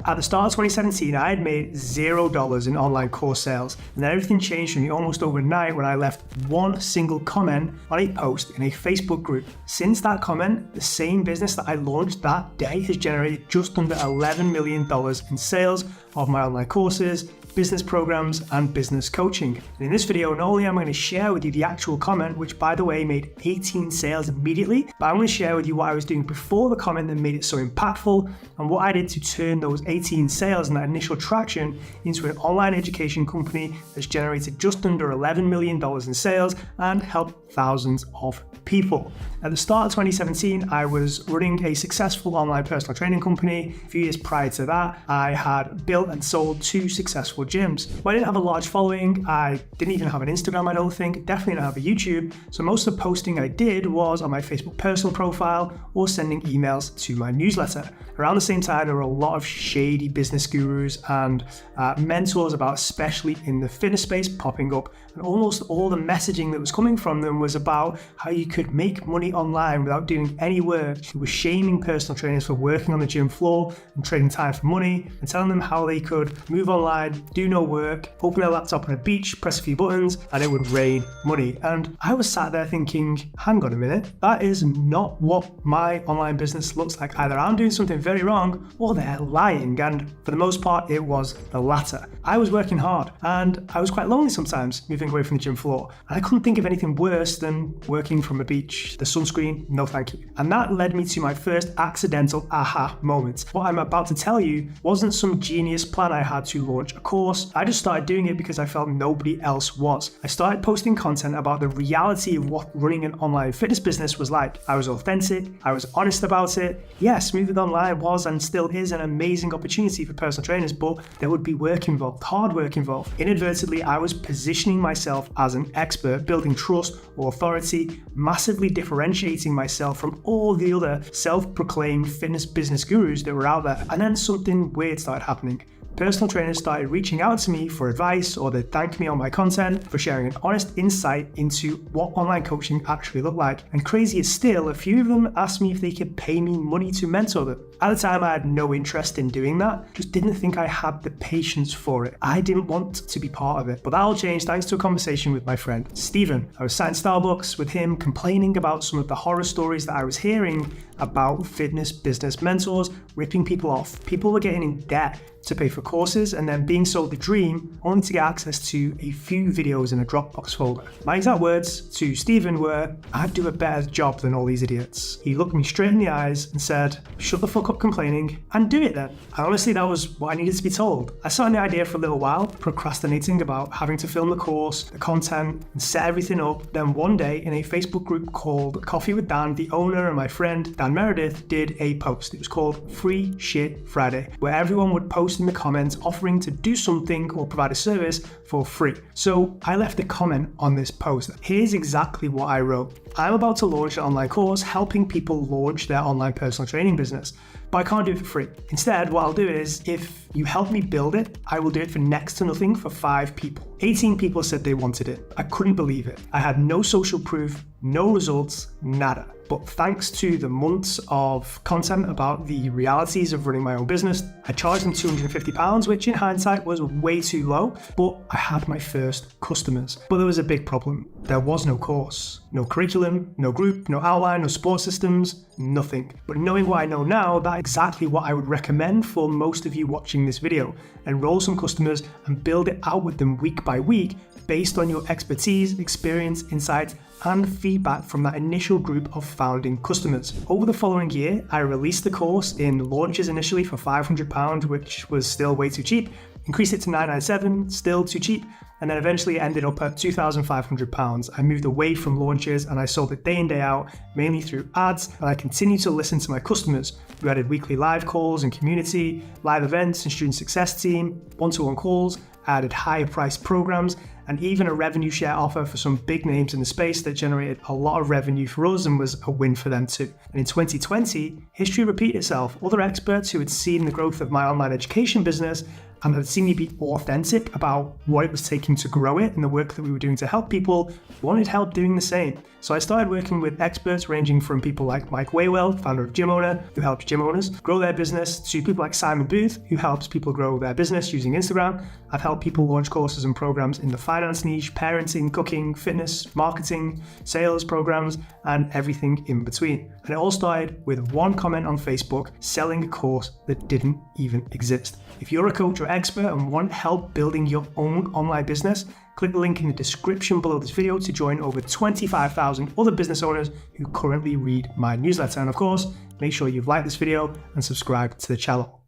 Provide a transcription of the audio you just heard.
At the start of 2017, I had made $0 in online course sales, and then everything changed for me almost overnight when I left one single comment on a post in a Facebook group. Since that comment, the same business that I launched that day has generated just under $11 million in sales of my online courses, business programs, and business coaching. And in this video, not only am I going to share with you the actual comment, which by the way made 18 sales immediately, but I'm going to share with you what I was doing before the comment that made it so impactful and what I did to turn those 18 sales and that initial traction into an online education company that's generated just under $11 million in sales and helped thousands of people. At the start of 2017, I was running a successful online personal training company. A few years prior to that, I had built and sold 2 successful gyms. But I didn't have a large following. I didn't even have an Instagram, I don't think. Definitely didn't have a YouTube. So most of the posting I did was on my Facebook personal profile or sending emails to my newsletter. Around the same time, there were a lot of shady business gurus and mentors especially in the fitness space popping up. And almost all the messaging that was coming from them was about how you could make money online without doing any work. It was shaming personal trainers for working on the gym floor and trading time for money and telling them how they could move online, do no work, open a laptop on a beach, press a few buttons, and it would rain money. And I was sat there thinking, hang on a minute, that is not what my online business looks like. Either I'm doing something very wrong or they're lying. And for the most part, it was the latter. I was working hard and I was quite lonely sometimes moving away from the gym floor. And I couldn't think of anything worse than working from a beach. The sunscreen, no thank you. And that led me to my first accidental aha moment. What I'm about to tell you wasn't some genius plan I had to launch a course. I just started doing it because I felt nobody else was. I started posting content about the reality of what running an online fitness business was like. I was authentic, I was honest about it. Yes, moving online was and still is an amazing opportunity for personal trainers, but there would be work involved, hard work involved. Inadvertently, I was positioning myself as an expert, building trust or authority, massively differentiating myself from all the other self-proclaimed fitness business gurus that were out there. And then something weird started happening. Personal trainers started reaching out to me for advice, or they'd thank me on my content for sharing an honest insight into what online coaching actually looked like. And crazier still, a few of them asked me if they could pay me money to mentor them. At the time, I had no interest in doing that, just didn't think I had the patience for it. I didn't want to be part of it. But that all changed thanks to a conversation with my friend, Stephen. I was sat in Starbucks with him complaining about some of the horror stories that I was hearing about fitness business mentors ripping people off. People were getting in debt to pay for courses and then being sold the dream only to get access to a few videos in a Dropbox folder. My exact words to Stephen were, "I'd do a better job than all these idiots." He looked me straight in the eyes and said, "Shut the fuck up complaining and do it then." And honestly, that was what I needed to be told. I sat on the idea for a little while, procrastinating about having to film the course, the content, and set everything up. Then one day in a Facebook group called Coffee with Dan, the owner and my friend Dan Meredith did a post. It was called Free Shit Friday, where everyone would post in the comments offering to do something or provide a service for free. So I left a comment on this post. Here's exactly what I wrote. I'm about to launch an online course helping people launch their online personal training business, but I can't do it for free. Instead, what I'll do is, if you help me build it, I will do it for next to nothing for 5 people. 18 people said they wanted it. I couldn't believe it. I had no social proof, no results, nada. But thanks to the months of content about the realities of running my own business, I charged them £250, which in hindsight was way too low, but I had my first customers. But there was a big problem. There was no course, no curriculum, no group, no outline, no support systems, nothing. But knowing what I know now, that's exactly what I would recommend for most of you watching this video. Enroll some customers and build it out with them week by week based on your expertise, experience, insight, and feedback from that initial group of founding customers. Over the following year, I released the course in launches initially for £500, which was still way too cheap, increased it to $997, still too cheap, and then eventually it ended up at £2,500. I moved away from launches and I sold it day in, day out, mainly through ads, and I continued to listen to my customers. We added weekly live calls and community, live events and student success team, one-to-one calls, added higher priced programs, and even a revenue share offer for some big names in the space that generated a lot of revenue for us and was a win for them too. And in 2020, history repeated itself. Other experts who had seen the growth of my online education business and had seen me be authentic about what it was taking to grow it and the work that we were doing to help people, wanted help doing the same. So I started working with experts ranging from people like Mike Waywell, founder of Gym Owner, who helps gym owners grow their business, to people like Simon Booth, who helps people grow their business using Instagram. I've helped people launch courses and programs in the finance niche, parenting, cooking, fitness, marketing, sales programs, and everything in between. And it all started with one comment on Facebook selling a course that didn't even exist. If you're a coach or expert and want help building your own online business, click the link in the description below this video to join over 25,000 other business owners who currently read my newsletter. And of course, make sure you've liked this video and subscribed to the channel.